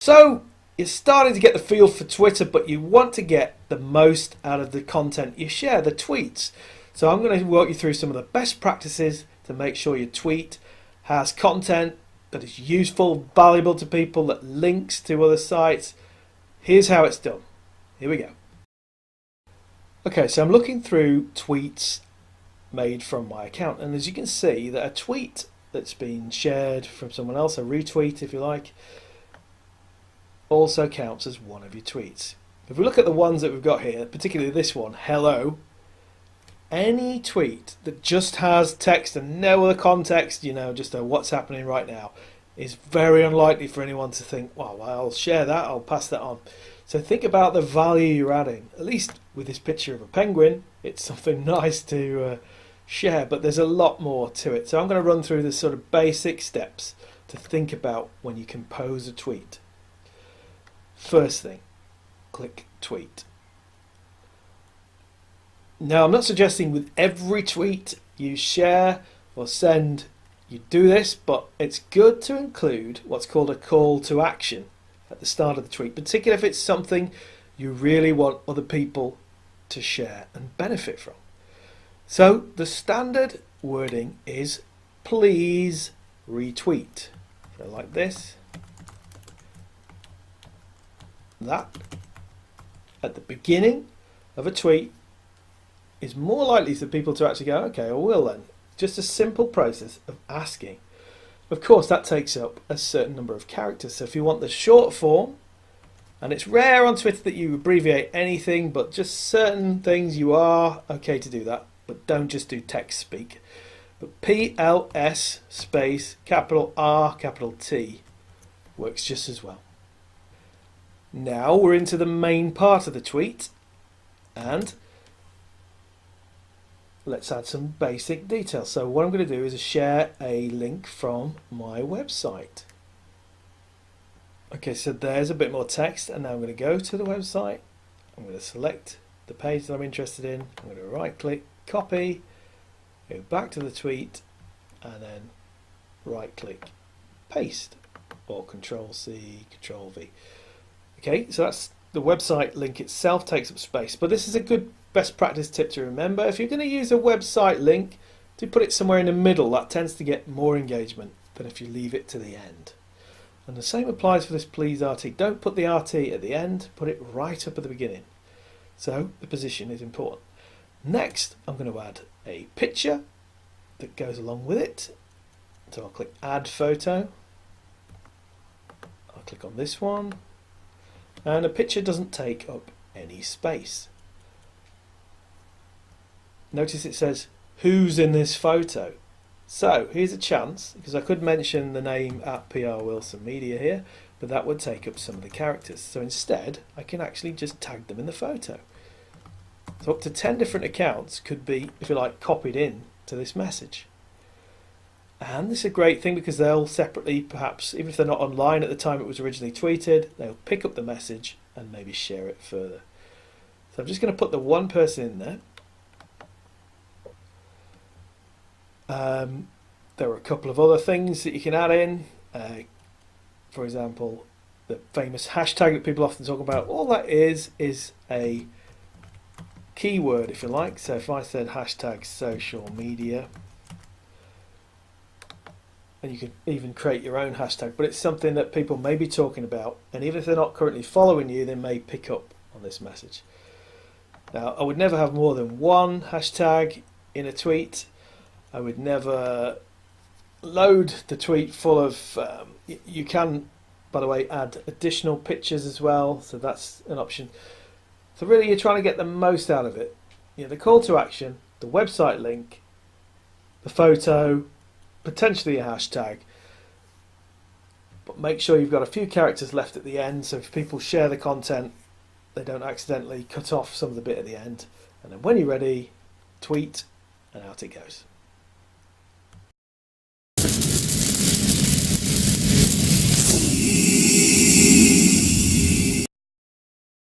So you're starting to get the feel for Twitter, but you want to get the most out of the content you share, the tweets. So I'm going to walk you through some of the best practices to make sure your tweet has content that is useful, valuable to people, that links to other sites. Here's how it's done. Here we go. Okay, so I'm looking through tweets made from my account, and as you can see that a tweet that's been shared from someone else, a retweet if you like, also counts as one of your tweets. If we look at the ones that we've got here, particularly this one, hello, any tweet that just has text and no other context, just a what's happening right now, is very unlikely for anyone to think, well, I'll share that, I'll pass that on. So think about the value you're adding. At least with this picture of a penguin, it's something nice to share, but there's a lot more to it. So I'm going to run through the sort of basic steps to think about when you compose a tweet. First thing, click tweet. Now, I'm not suggesting with every tweet you share or send you do this, but it's good to include what's called a call to action at the start of the tweet, particularly if it's something you really want other people to share and benefit from. So the standard wording is please retweet. So like this. That at the beginning of a tweet is more likely for people to actually go, okay, I will then. Just a simple process of asking. Of course, that takes up a certain number of characters. So if you want the short form, and it's rare on Twitter that you abbreviate anything, but just certain things you are okay to do that, but don't just do text speak. But PLS space capital R capital T works just as well. Now we're into the main part of the tweet, and let's add some basic details. So what I'm going to do is share a link from my website. Okay, so there's a bit more text, and now I'm going to go to the website. I'm going to select the page that I'm interested in. I'm going to right click, copy, go back to the tweet, and then right click, paste, or Control C, Control V. Okay, so that's the website link itself, takes up space, but this is a good best practice tip to remember. If you're going to use a website link, do put it somewhere in the middle. That tends to get more engagement than if you leave it to the end. And the same applies for this please RT. Don't put the RT at the end, put it right up at the beginning. So the position is important. Next, I'm going to add a picture that goes along with it. So I'll click add photo. I'll click on this one. And a picture doesn't take up any space. Notice it says who's in this photo. So here's a chance, because I could mention the name at prwilsonmedia here, but that would take up some of the characters. So instead I can actually just tag them in the photo. So up to 10 different accounts could be, if you like, copied in to this message. And this is a great thing because they'll separately, perhaps, even if they're not online at the time it was originally tweeted, they'll pick up the message and maybe share it further. So I'm just going to put the one person in there. There are a couple of other things that you can add in. For example, the famous hashtag that people often talk about. All that is a keyword, if you like. So if I said hashtag social media, and you could even create your own hashtag, but it's something that people may be talking about, and even if they're not currently following you, they may pick up on this message. Now, I would never have more than one hashtag in a tweet. I would never load the tweet full of, you can, by the way, add additional pictures as well, so that's an option. So really you're trying to get the most out of it. The call to action, the website link, the photo, potentially a hashtag, but make sure you've got a few characters left at the end, so if people share the content they don't accidentally cut off some of the bit at the end. And then when you're ready, tweet, and out it goes.